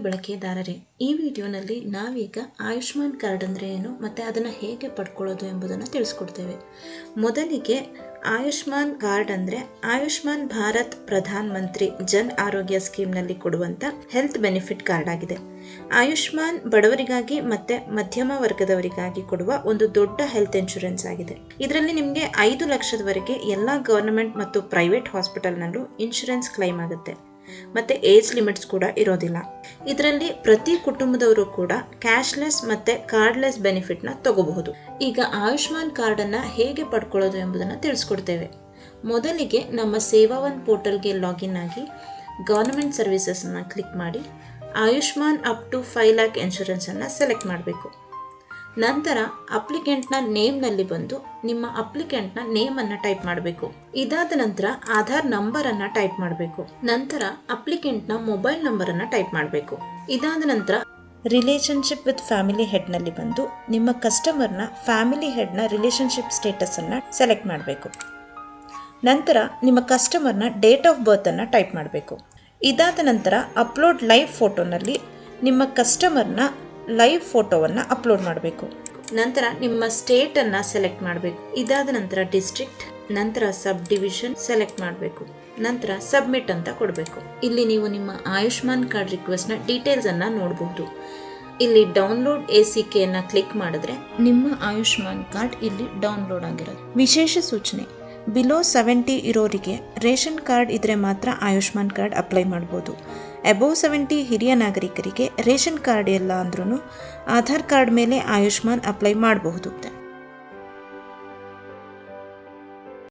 ಬಳಕೆದಾರರೇ, ಈ ವಿಡಿಯೋನಲ್ಲಿ ನಾವೀಗ ಆಯುಷ್ಮಾನ್ ಕಾರ್ಡ್ ಅಂದರೆ ಏನು ಮತ್ತು ಅದನ್ನು ಹೇಗೆ ಪಡ್ಕೊಳ್ಳೋದು ಎಂಬುದನ್ನು ತಿಳಿಸ್ಕೊಡ್ತೇವೆ. ಮೊದಲಿಗೆ ಆಯುಷ್ಮಾನ್ ಕಾರ್ಡ್ ಅಂದರೆ ಆಯುಷ್ಮಾನ್ ಭಾರತ್ ಪ್ರಧಾನ್ ಮಂತ್ರಿ ಜನ್ ಆರೋಗ್ಯ ಸ್ಕೀಮ್ನಲ್ಲಿ ಕೊಡುವಂಥ ಹೆಲ್ತ್ ಬೆನಿಫಿಟ್ ಕಾರ್ಡ್ ಆಗಿದೆ. ಆಯುಷ್ಮಾನ್ ಬಡವರಿಗಾಗಿ ಮತ್ತು ಮಧ್ಯಮ ವರ್ಗದವರಿಗಾಗಿ ಕೊಡುವ ಒಂದು ದೊಡ್ಡ ಹೆಲ್ತ್ ಇನ್ಶೂರೆನ್ಸ್ ಆಗಿದೆ. ಇದರಲ್ಲಿ ನಿಮಗೆ 5 ಲಕ್ಷದವರೆಗೆ ಎಲ್ಲ ಗವರ್ನಮೆಂಟ್ ಮತ್ತು ಪ್ರೈವೇಟ್ ಹಾಸ್ಪಿಟಲ್ನಲ್ಲೂ ಇನ್ಶೂರೆನ್ಸ್ ಕ್ಲೈಮ್ ಆಗುತ್ತೆ. ಮತ್ತೆ ಏಜ್ ಲಿಮಿಟ್ಸ್ ಕೂಡ ಇರೋದಿಲ್ಲ. ಇದರಲ್ಲಿ ಪ್ರತಿ ಕುಟುಂಬದವರು ಕೂಡ ಕ್ಯಾಶ್ಲೆಸ್ ಮತ್ತೆ ಕಾರ್ಡ್ಲೆಸ್ ಬೆನಿಫಿಟ್ನ ತಗೋಬಹುದು. ಈಗ ಆಯುಷ್ಮಾನ್ ಕಾರ್ಡ್ ಅನ್ನ ಹೇಗೆ ಪಡ್ಕೊಳ್ಳೋದು ಎಂಬುದನ್ನು ತಿಳಿಸ್ಕೊಡ್ತೇವೆ. ಮೊದಲಿಗೆ ನಮ್ಮ ಸೇವಾವನ್ ಪೋರ್ಟಲ್ಗೆ ಲಾಗಿನ್ ಆಗಿ ಗವರ್ನಮೆಂಟ್ ಸರ್ವಿಸಸ್ ಅನ್ನ ಕ್ಲಿಕ್ ಮಾಡಿ Ayushman up to 5 lakh insurance ಅನ್ನ ಸೆಲೆಕ್ಟ್ ಮಾಡಬೇಕು. ನಂತರ ಅಪ್ಲಿಕೆಂಟ್ನ ನೇಮ್ನಲ್ಲಿ ಬಂದು ನಿಮ್ಮ ಅಪ್ಲಿಕೆಂಟ್ನ ನೇಮನ್ನು ಟೈಪ್ ಮಾಡಬೇಕು. ಇದಾದ ನಂತರ ಆಧಾರ್ ನಂಬರನ್ನು ಟೈಪ್ ಮಾಡಬೇಕು. ನಂತರ ಅಪ್ಲಿಕೆಂಟ್ನ ಮೊಬೈಲ್ ನಂಬರನ್ನು ಟೈಪ್ ಮಾಡಬೇಕು. ಇದಾದ ನಂತರ ರಿಲೇಷನ್ಶಿಪ್ ವಿತ್ ಫ್ಯಾಮಿಲಿ ಹೆಡ್ನಲ್ಲಿ ಬಂದು ನಿಮ್ಮ ಕಸ್ಟಮರ್ನ ಫ್ಯಾಮಿಲಿ ಹೆಡ್ನ ರಿಲೇಷನ್ಶಿಪ್ ಸ್ಟೇಟಸನ್ನು ಸೆಲೆಕ್ಟ್ ಮಾಡಬೇಕು. ನಂತರ ನಿಮ್ಮ ಕಸ್ಟಮರ್ನ ಡೇಟ್ ಆಫ್ ಬರ್ತನ್ನು ಟೈಪ್ ಮಾಡಬೇಕು. ಇದಾದ ನಂತರ ಅಪ್ಲೋಡ್ ಲೈವ್ ಫೋಟೋನಲ್ಲಿ ನಿಮ್ಮ ಕಸ್ಟಮರ್ನ ಲೈವ್ ಫೋಟೋವನ್ನು ಅಪ್ಲೋಡ್ ಮಾಡಬೇಕು. ನಂತರ ನಿಮ್ಮ ಸ್ಟೇಟನ್ನು ಸೆಲೆಕ್ಟ್ ಮಾಡಬೇಕು. ಇದಾದ ನಂತರ ಡಿಸ್ಟ್ರಿಕ್ಟ್, ನಂತರ ಸಬ್ ಡಿವಿಷನ್ ಸೆಲೆಕ್ಟ್ ಮಾಡಬೇಕು. ನಂತರ ಸಬ್ಮಿಟ್ ಅಂತ ಕೊಡಬೇಕು. ಇಲ್ಲಿ ನೀವು ನಿಮ್ಮ ಆಯುಷ್ಮಾನ್ ಕಾರ್ಡ್ ರಿಕ್ವೆಸ್ಟ್ನ ಡೀಟೇಲ್ಸನ್ನು ನೋಡಬಹುದು. ಇಲ್ಲಿ ಡೌನ್ಲೋಡ್ ACKಯನ್ನು ಕ್ಲಿಕ್ ಮಾಡಿದ್ರೆ ನಿಮ್ಮ ಆಯುಷ್ಮಾನ್ ಕಾರ್ಡ್ ಇಲ್ಲಿ ಡೌನ್ಲೋಡ್ ಆಗಿರೋದು. ವಿಶೇಷ ಸೂಚನೆ: ಬಿಲೋ 70 ಇರೋರಿಗೆ ರೇಷನ್ ಕಾರ್ಡ್ ಇದ್ರೆ ಮಾತ್ರ ಆಯುಷ್ಮಾನ್ ಕಾರ್ಡ್ ಅಪ್ಲೈ ಮಾಡ್ಬೋದು. ಅಬೋವ್ 70 ಹಿರಿಯ ನಾಗರಿಕರಿಗೆ ರೇಷನ್ ಕಾರ್ಡ್ ಇಲ್ಲ ಅಂದ್ರೂ ಆಧಾರ್ ಕಾರ್ಡ್ ಮೇಲೆ ಆಯುಷ್ಮಾನ್ ಅಪ್ಲೈ ಮಾಡಬಹುದು.